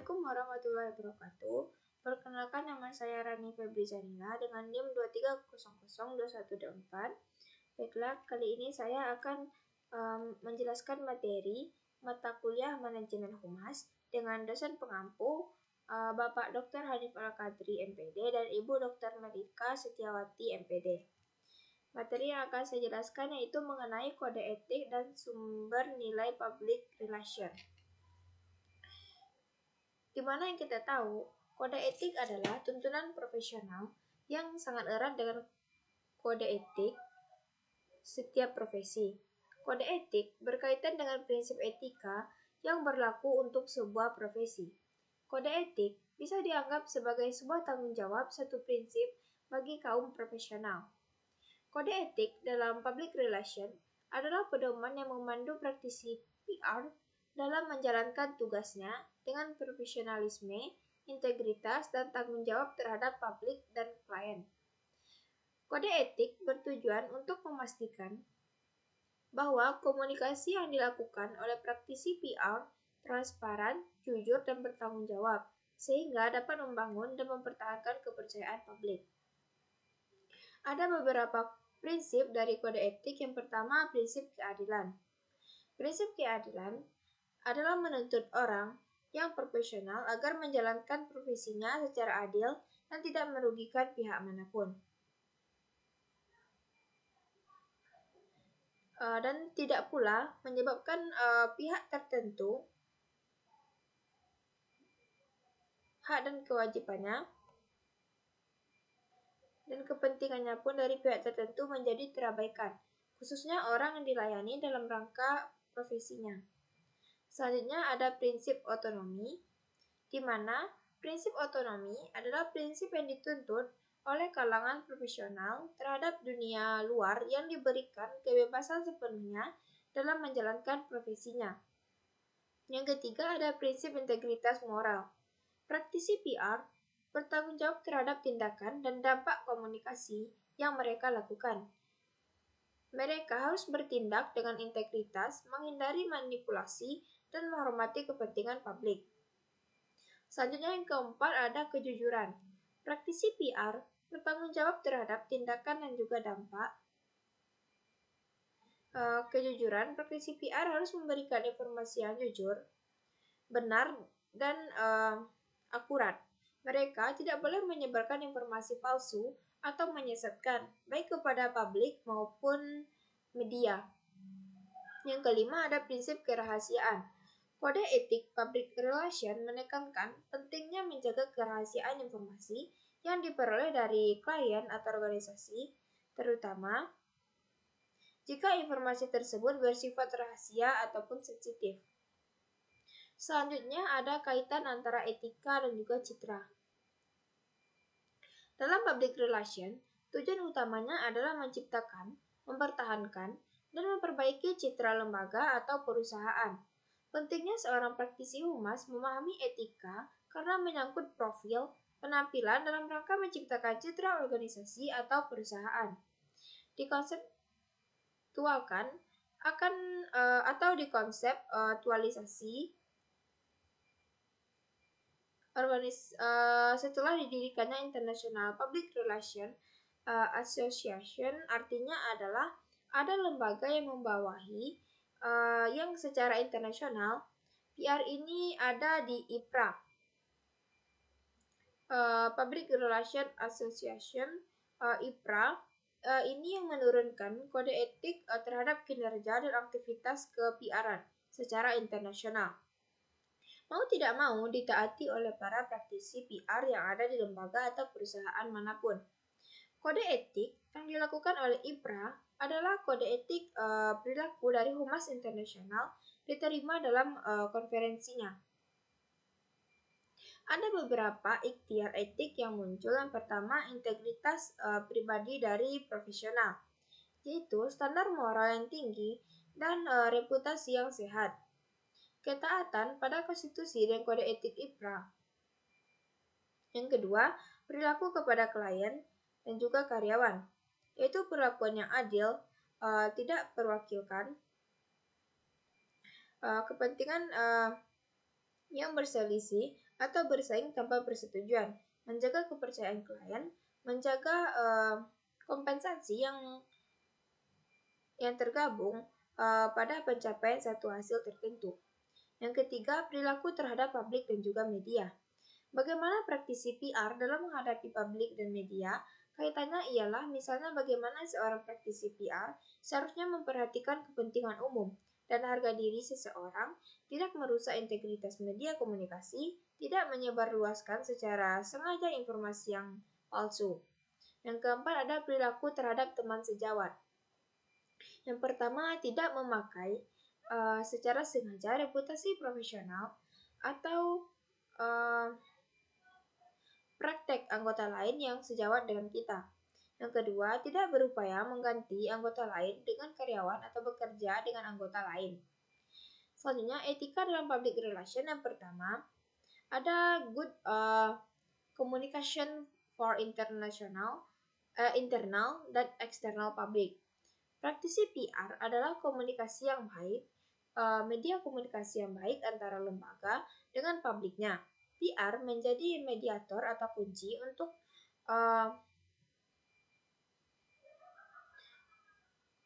Assalamualaikum warahmatullahi wabarakatuh. Perkenalkan, nama saya Rani Febri Zanila dengan NIM 23002124. Baiklah, kali ini saya akan menjelaskan materi mata kuliah Manajemen Humas dengan dosen pengampu Bapak Dr. Hanif Al-Qadri MPD dan Ibu Dr. Melika Setiawati MPD. Materi yang akan saya jelaskan yaitu mengenai kode etik dan sumber nilai public relation. Di mana yang kita tahu, kode etik adalah tuntunan profesional yang sangat erat dengan kode etik setiap profesi. Kode etik berkaitan dengan prinsip etika yang berlaku untuk sebuah profesi. Kode etik bisa dianggap sebagai sebuah tanggung jawab satu prinsip bagi kaum profesional. Kode etik dalam public relation adalah pedoman yang memandu praktisi PR dalam menjalankan tugasnya dengan profesionalisme, integritas, dan tanggung jawab terhadap publik dan klien. Kode etik bertujuan untuk memastikan bahwa komunikasi yang dilakukan oleh praktisi PR transparan, jujur, dan bertanggung jawab, sehingga dapat membangun dan mempertahankan kepercayaan publik. Ada beberapa prinsip dari kode etik. Yang pertama, prinsip keadilan. Prinsip keadilan adalah menuntut orang yang profesional agar menjalankan profesinya secara adil dan tidak merugikan pihak manapun. Dan tidak pula menyebabkan pihak tertentu hak dan kewajibannya dan kepentingannya pun dari pihak tertentu menjadi terabaikan, khususnya orang yang dilayani dalam rangka profesinya. Selanjutnya ada prinsip otonomi, di mana prinsip otonomi adalah prinsip yang dituntut oleh kalangan profesional terhadap dunia luar yang diberikan kebebasan sepenuhnya dalam menjalankan profesinya. Yang ketiga ada prinsip integritas moral. Praktisi PR bertanggung jawab terhadap tindakan dan dampak komunikasi yang mereka lakukan. Mereka harus bertindak dengan integritas, menghindari manipulasi, dan menghormati kepentingan publik. Selanjutnya yang keempat ada kejujuran. Praktisi PR bertanggung jawab terhadap tindakan dan juga dampak. Kejujuran, praktisi PR harus memberikan informasi yang jujur, benar, dan akurat. Mereka tidak boleh menyebarkan informasi palsu atau menyesatkan, baik kepada publik maupun media. Yang kelima ada prinsip kerahasiaan. Kode etik public relation menekankan pentingnya menjaga kerahasiaan informasi yang diperoleh dari klien atau organisasi, terutama jika informasi tersebut bersifat rahasia ataupun sensitif. Selanjutnya ada kaitan antara etika dan juga citra. Dalam public relation, tujuan utamanya adalah menciptakan, mempertahankan, dan memperbaiki citra lembaga atau perusahaan. Pentingnya seorang praktisi humas memahami etika karena menyangkut profil, penampilan dalam rangka menciptakan citra organisasi atau perusahaan. Dikonseptualkan dikonseptualisasi setelah didirikannya International Public Relation Association, artinya adalah ada lembaga yang membawahi yang secara internasional. PR ini ada di IPRA, Public Relation Association, IPRA. Ini yang menurunkan kode etik terhadap kinerja dan aktivitas ke-PR-an secara internasional. Mau tidak mau ditaati oleh para praktisi PR yang ada di lembaga atau perusahaan manapun. Kode etik yang dilakukan oleh IPRA adalah kode etik perilaku dari Humas Internasional diterima dalam konferensinya. Ada beberapa ikhtiar etik yang muncul. Yang pertama, integritas pribadi dari profesional, yaitu standar moral yang tinggi dan reputasi yang sehat. Ketaatan pada konstitusi dan kode etik IPRA. Yang kedua, perilaku kepada klien dan juga karyawan, yaitu perlakuan yang adil, tidak perwakilkan kepentingan yang berselisih atau bersaing tanpa persetujuan, menjaga kepercayaan klien, menjaga kompensasi yang tergabung pada pencapaian satu hasil tertentu. Yang ketiga, perilaku terhadap publik dan juga media. Bagaimana praktisi PR dalam menghadapi publik dan media? Kaitannya ialah misalnya bagaimana seorang praktisi PR seharusnya memperhatikan kepentingan umum dan harga diri seseorang, tidak merusak integritas media komunikasi, tidak menyebarluaskan secara sengaja informasi yang palsu. Yang keempat ada perilaku terhadap teman sejawat. Yang pertama, tidak memakai secara sengaja reputasi profesional atau praktek anggota lain yang sejawat dengan kita. Yang kedua, tidak berupaya mengganti anggota lain dengan karyawan atau bekerja dengan anggota lain. Selanjutnya, etika dalam public relation. Yang pertama, ada good communication for internal dan external public. Praktisi PR adalah komunikasi yang baik, media komunikasi yang baik antara lembaga dengan publiknya. PR menjadi mediator atau kunci untuk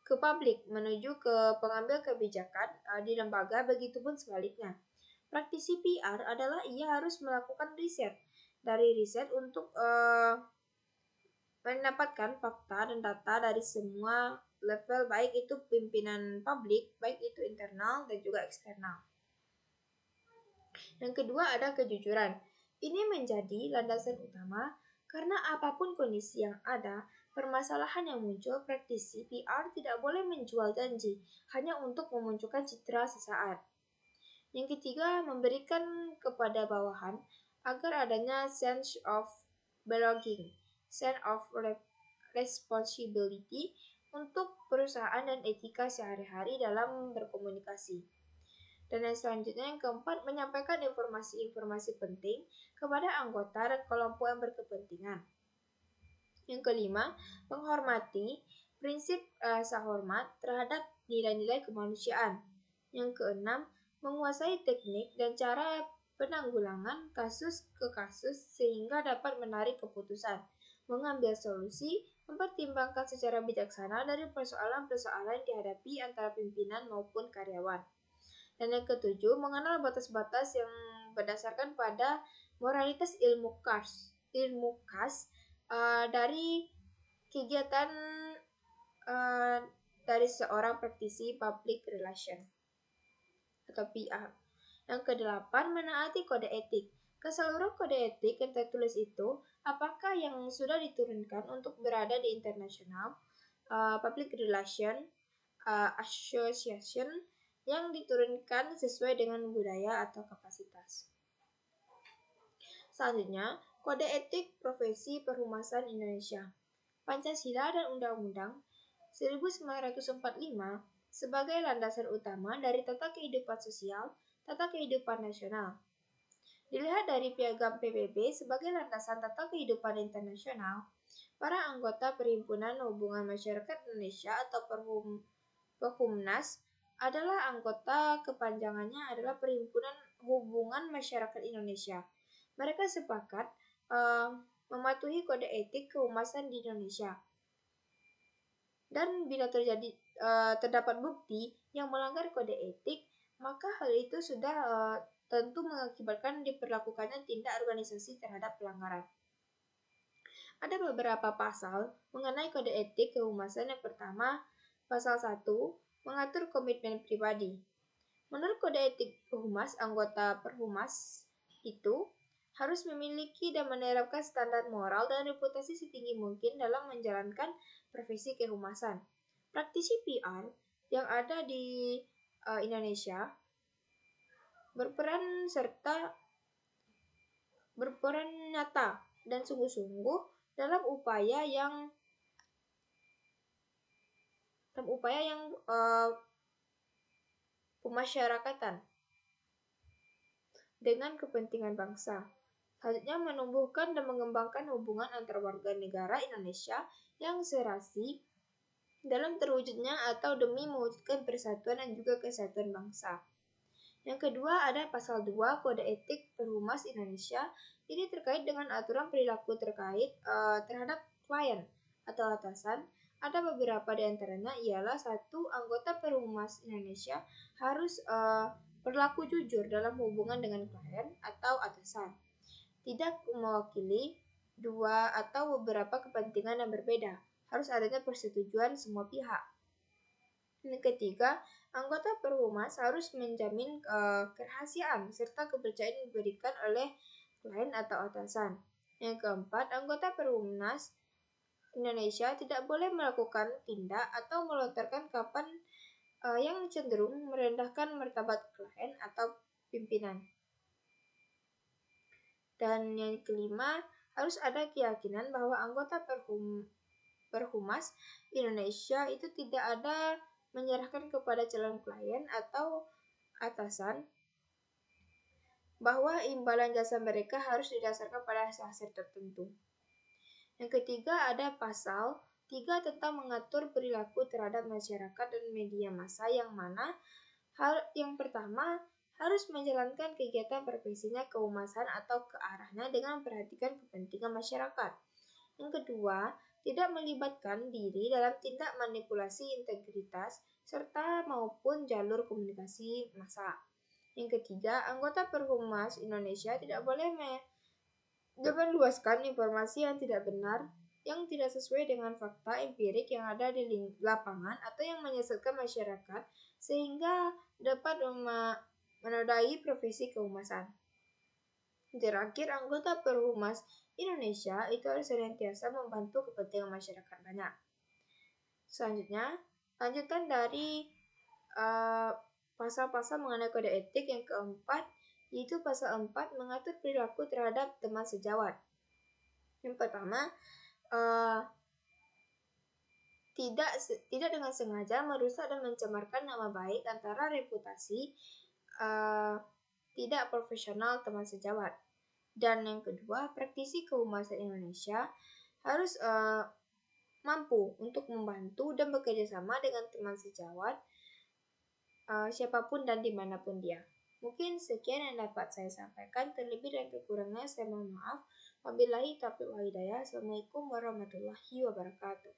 ke publik menuju ke pengambil kebijakan di lembaga, begitupun sebaliknya. Praktisi PR adalah ia harus melakukan riset. Dari riset untuk mendapatkan fakta dan data dari semua level, baik itu pimpinan publik, baik itu internal dan juga eksternal. Yang kedua ada kejujuran. Ini menjadi landasan utama karena apapun kondisi yang ada, permasalahan yang muncul, praktisi PR tidak boleh menjual janji hanya untuk memunculkan citra sesaat. Yang ketiga, memberikan kepada bawahan agar adanya sense of belonging, sense of responsibility untuk perusahaan dan etika sehari-hari dalam berkomunikasi. Dan yang selanjutnya yang keempat, menyampaikan informasi-informasi penting kepada anggota dan kelompok yang berkepentingan. Yang kelima, menghormati prinsip rasa hormat terhadap nilai-nilai kemanusiaan. Yang keenam, menguasai teknik dan cara penanggulangan kasus ke kasus sehingga dapat menarik keputusan, mengambil solusi, mempertimbangkan secara bijaksana dari persoalan-persoalan yang dihadapi antara pimpinan maupun karyawan. Dan yang ketujuh, mengenal batas-batas yang berdasarkan pada moralitas ilmu khas dari kegiatan dari seorang praktisi public relation atau PR. Yang kedelapan, menaati kode etik. Keseluruhan kode etik yang tertulis itu, apakah yang sudah diturunkan untuk berada di international public relation association yang diturunkan sesuai dengan budaya atau kapasitas. Selanjutnya, kode etik profesi perhumasan Indonesia. Pancasila dan Undang-Undang 1945 sebagai landasan utama dari tata kehidupan sosial, tata kehidupan nasional. Dilihat dari piagam PBB sebagai landasan tata kehidupan internasional, para anggota Perhimpunan Hubungan Masyarakat Indonesia atau Perhumnas adalah anggota kepanjangannya adalah Perhimpunan Hubungan Masyarakat Indonesia. Mereka sepakat mematuhi kode etik kehumasan di Indonesia. Dan bila terdapat bukti yang melanggar kode etik, maka hal itu sudah tentu mengakibatkan diperlakukannya tindak organisasi terhadap pelanggaran. Ada beberapa pasal mengenai kode etik kehumasan. Yang pertama, pasal 1 mengatur komitmen pribadi. Menurut kode etik Perhumas, anggota Perhumas itu harus memiliki dan menerapkan standar moral dan reputasi setinggi mungkin dalam menjalankan profesi kehumasan. Praktisi PR yang ada di Indonesia berperan nyata dan sungguh-sungguh dalam upaya yang pemasyarakatan dengan kepentingan bangsa. Selanjutnya, menumbuhkan dan mengembangkan hubungan antar warga negara Indonesia yang serasi dalam terwujudnya atau demi mewujudkan persatuan dan juga kesatuan bangsa. Yang kedua ada pasal 2 Kode Etik Perhumas Indonesia. Ini terkait dengan aturan perilaku terkait terhadap klien atau atasan. Ada beberapa di antaranya ialah satu, anggota Perhumas Indonesia harus berlaku jujur dalam hubungan dengan klien atau atasan. Tidak mewakili dua atau beberapa kepentingan yang berbeda. Harus adanya persetujuan semua pihak. Yang ketiga, anggota Perhumas harus menjamin kerahasiaan serta kepercayaan yang diberikan oleh klien atau atasan. Yang keempat, anggota Perhumas Indonesia tidak boleh melakukan tindak atau melontarkan kapan yang cenderung merendahkan martabat klien atau pimpinan. Dan yang kelima, harus ada keyakinan bahwa anggota Perhumas Indonesia itu tidak ada menyerahkan kepada calon klien atau atasan bahwa imbalan jasa mereka harus didasarkan pada hasil tertentu. Yang ketiga ada pasal 3 tentang mengatur perilaku terhadap masyarakat dan media massa yang mana yang pertama harus menjalankan kegiatan profesinya kehumasan atau ke arahnya dengan memperhatikan kepentingan masyarakat. Yang kedua, tidak melibatkan diri dalam tindak manipulasi integritas serta maupun jalur komunikasi massa. Yang ketiga, anggota Perhumas Indonesia tidak boleh meluaskan informasi yang tidak benar, yang tidak sesuai dengan fakta empirik yang ada di lapangan atau yang menyesatkan masyarakat sehingga dapat menodai profesi kehumasan. Terakhir, anggota Perhumas Indonesia itu harus senantiasa membantu kepentingan masyarakat banyak. Selanjutnya, lanjutan dari pasal-pasal mengenai kode etik yang keempat, yaitu pasal 4 mengatur perilaku terhadap teman sejawat. Yang pertama, tidak dengan sengaja merusak dan mencemarkan nama baik antara reputasi tidak profesional teman sejawat. Dan yang kedua, praktisi kehumasan Indonesia harus mampu untuk membantu dan bekerja sama dengan teman sejawat siapapun dan dimanapun dia. Mungkin sekian yang dapat saya sampaikan. Terlebih dan kekurangnya saya mohon maaf. Wabillahi taufiq wal hidayah. Assalamualaikum warahmatullahi wabarakatuh.